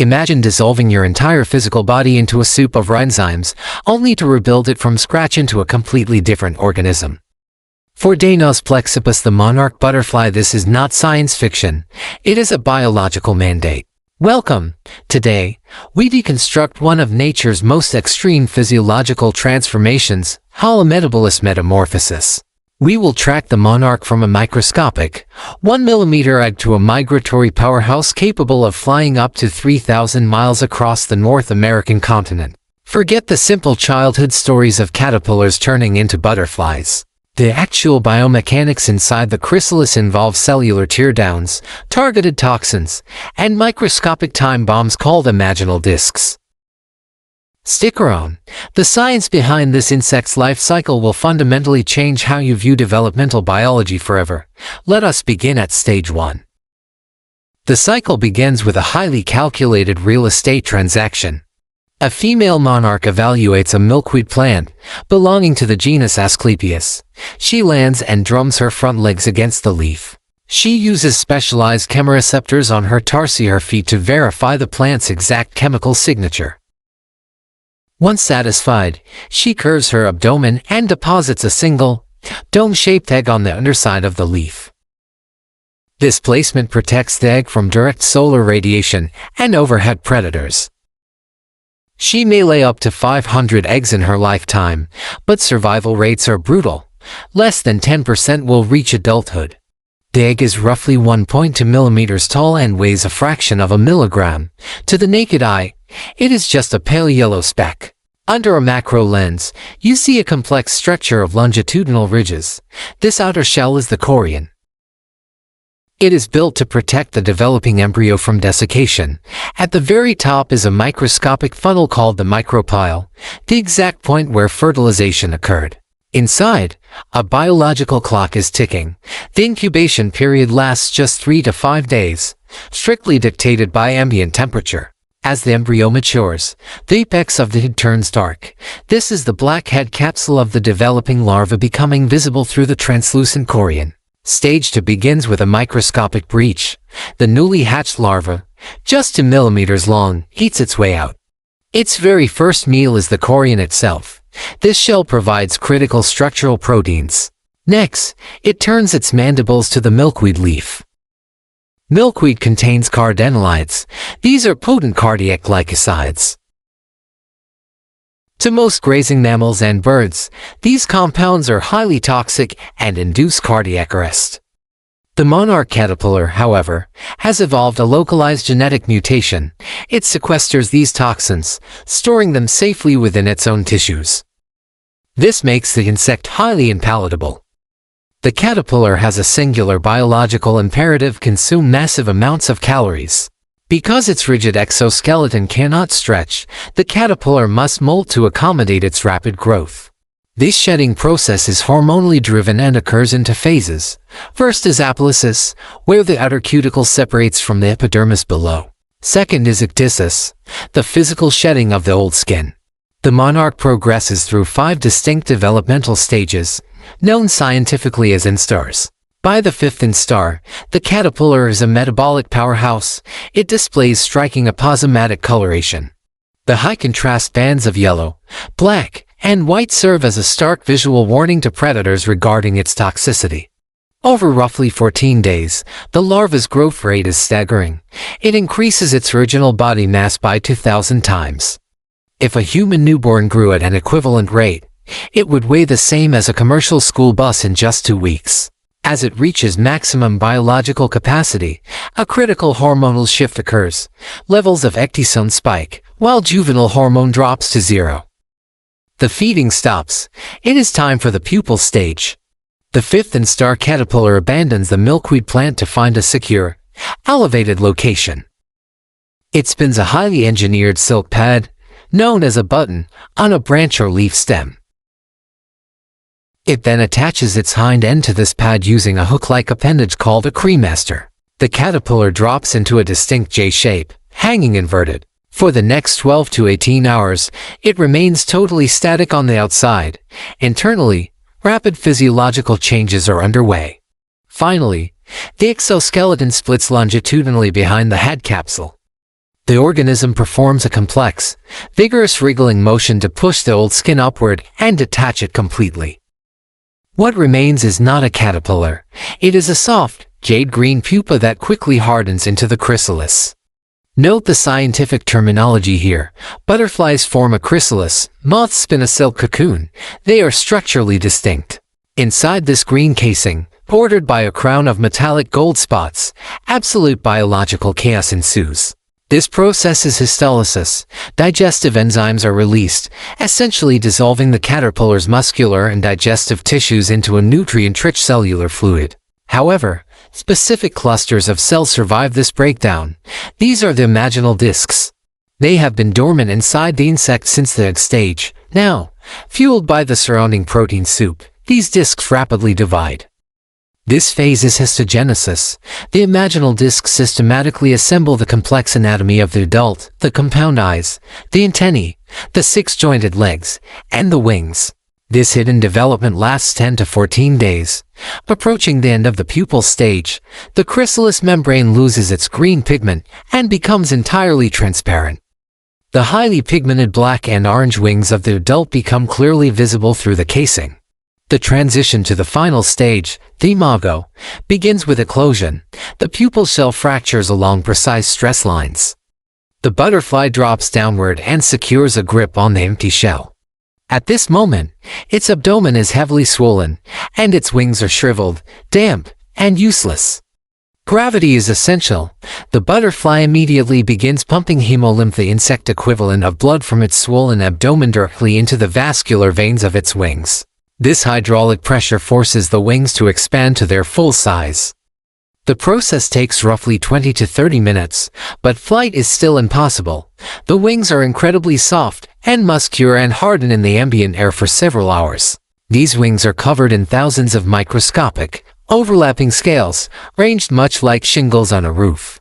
Imagine dissolving your entire physical body into a soup of enzymes, only to rebuild it from scratch into a completely different organism. For Danaus plexippus, the monarch butterfly, this is not science fiction. It is a biological mandate. Welcome! Today, we deconstruct one of nature's most extreme physiological transformations, holometabolic metamorphosis. We will track the monarch from a microscopic, 1 millimeter egg to a migratory powerhouse capable of flying up to 3,000 miles across the North American continent. Forget the simple childhood stories of caterpillars turning into butterflies. The actual biomechanics inside the chrysalis involve cellular teardowns, targeted toxins, and microscopic time bombs called imaginal discs. Stick around. The science behind this insect's life cycle will fundamentally change how you view developmental biology forever. Let us begin at stage 1. The cycle begins with a highly calculated real estate transaction. A female monarch evaluates a milkweed plant belonging to the genus Asclepias. She lands and drums her front legs against the leaf. She uses specialized chemoreceptors on her tarsi, her feet, to verify the plant's exact chemical signature. Once satisfied, she curves her abdomen and deposits a single, dome-shaped egg on the underside of the leaf. This placement protects the egg from direct solar radiation and overhead predators. She may lay up to 500 eggs in her lifetime, but survival rates are brutal. Less than 10% will reach adulthood. The egg is roughly 1.2 millimeters tall and weighs a fraction of a milligram. To the naked eye, it is just a pale yellow speck. Under a macro lens, you see a complex structure of longitudinal ridges. This outer shell is the chorion. It is built to protect the developing embryo from desiccation. At the very top is a microscopic funnel called the micropyle, the exact point where fertilization occurred. Inside, a biological clock is ticking. The incubation period lasts just 3 to 5 days, strictly dictated by ambient temperature. As the embryo matures, the apex of the head turns dark. This is the black head capsule of the developing larva becoming visible through the translucent chorion. Stage 2 begins with a microscopic breach. The newly hatched larva, just 2 millimeters long, eats its way out. Its very first meal is the chorion itself. This shell provides critical structural proteins. Next, it turns its mandibles to the milkweed leaf. Milkweed contains cardenolides. These are potent cardiac glycosides. To most grazing mammals and birds, these compounds are highly toxic and induce cardiac arrest. The monarch caterpillar, however, has evolved a localized genetic mutation. It sequesters these toxins, storing them safely within its own tissues. This makes the insect highly impalatable. The caterpillar has a singular biological imperative: consume massive amounts of calories. Because its rigid exoskeleton cannot stretch, the caterpillar must molt to accommodate its rapid growth. This shedding process is hormonally driven and occurs into phases. First is apolysis, where the outer cuticle separates from the epidermis below. Second is ecdysis, the physical shedding of the old skin. The monarch progresses through 5 distinct developmental stages, known scientifically as instars. By the 5th instar, the caterpillar is a metabolic powerhouse. It displays striking aposematic coloration. The high contrast bands of yellow, black, and white serve as a stark visual warning to predators regarding its toxicity. Over roughly 14 days, the larva's growth rate is staggering. It increases its original body mass by 2,000 times. If a human newborn grew at an equivalent rate, it would weigh the same as a commercial school bus in just 2 weeks. As it reaches maximum biological capacity, a critical hormonal shift occurs. Levels of ecdysone spike, while juvenile hormone drops to 0. The feeding stops. It is time for the pupal stage. The 5th instar caterpillar abandons the milkweed plant to find a secure, elevated location. It spins a highly engineered silk pad, known as a button, on a branch or leaf stem. It then attaches its hind end to this pad using a hook-like appendage called a cremaster. The caterpillar drops into a distinct J shape, hanging inverted. For the next 12 to 18 hours, it remains totally static on the outside. Internally, rapid physiological changes are underway. Finally, the exoskeleton splits longitudinally behind the head capsule. The organism performs a complex, vigorous wriggling motion to push the old skin upward and detach it completely. What remains is not a caterpillar. It is a soft, jade-green pupa that quickly hardens into the chrysalis. Note the scientific terminology here. Butterflies form a chrysalis, moths spin a silk cocoon. They are structurally distinct. Inside this green casing, bordered by a crown of metallic gold spots, absolute biological chaos ensues. This process is histolysis. Digestive enzymes are released, essentially dissolving the caterpillar's muscular and digestive tissues into a nutrient-rich cellular fluid. However, specific clusters of cells survive this breakdown. These are the imaginal discs. They have been dormant inside the insect since the egg stage. Now, fueled by the surrounding protein soup, these discs rapidly divide. This phase is histogenesis. The imaginal discs systematically assemble the complex anatomy of the adult, the compound eyes, the antennae, the six-jointed legs, and the wings. This hidden development lasts 10 to 14 days. Approaching the end of the pupal stage, the chrysalis membrane loses its green pigment and becomes entirely transparent. The highly pigmented black and orange wings of the adult become clearly visible through the casing. The transition to the final stage, the imago, begins with eclosion. The pupal shell fractures along precise stress lines. The butterfly drops downward and secures a grip on the empty shell. At this moment, its abdomen is heavily swollen, and its wings are shriveled, damp, and useless. Gravity is essential. The butterfly immediately begins pumping hemolymph, the insect equivalent of blood, from its swollen abdomen directly into the vascular veins of its wings. This hydraulic pressure forces the wings to expand to their full size. The process takes roughly 20 to 30 minutes, but flight is still impossible. The wings are incredibly soft and must cure and harden in the ambient air for several hours. These wings are covered in thousands of microscopic, overlapping scales, ranged much like shingles on a roof.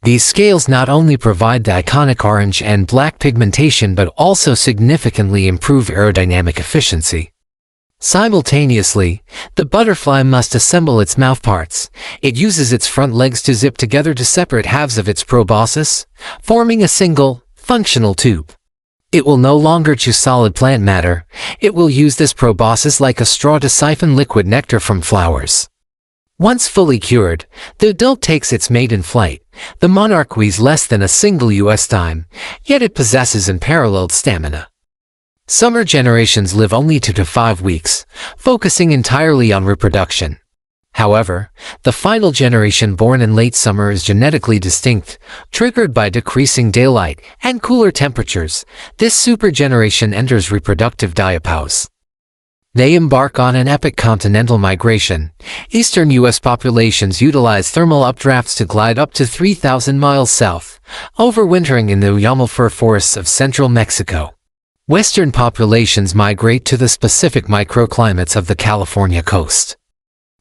These scales not only provide the iconic orange and black pigmentation but also significantly improve aerodynamic efficiency. Simultaneously, the butterfly must assemble its mouthparts. It uses its front legs to zip together to separate halves of its proboscis, forming a single, functional tube. It will no longer chew solid plant matter. It will use this proboscis like a straw to siphon liquid nectar from flowers. Once fully cured, the adult takes its mate in flight. The monarch weighs less than a single US dime, yet it possesses unparalleled stamina. Summer generations live only 2 to 5 weeks, focusing entirely on reproduction. However, the final generation born in late summer is genetically distinct, triggered by decreasing daylight and cooler temperatures. This supergeneration enters reproductive diapause. They embark on an epic continental migration. Eastern U.S. populations utilize thermal updrafts to glide up to 3,000 miles south, overwintering in the Yamal fir forests of central Mexico. Western populations migrate to the specific microclimates of the California coast.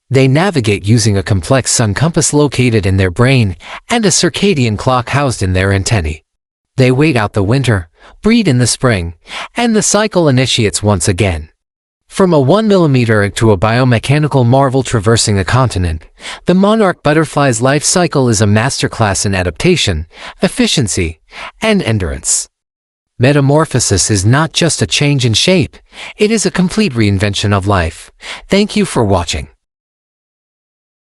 They navigate using a complex sun compass located in their brain and a circadian clock housed in their antennae. They wait out the winter, breed in the spring, and the cycle initiates once again. From a 1-millimeter egg to a biomechanical marvel traversing a continent, the monarch butterfly's life cycle is a masterclass in adaptation, efficiency, and endurance. Metamorphosis is not just a change in shape, it is a complete reinvention of life. Thank you for watching.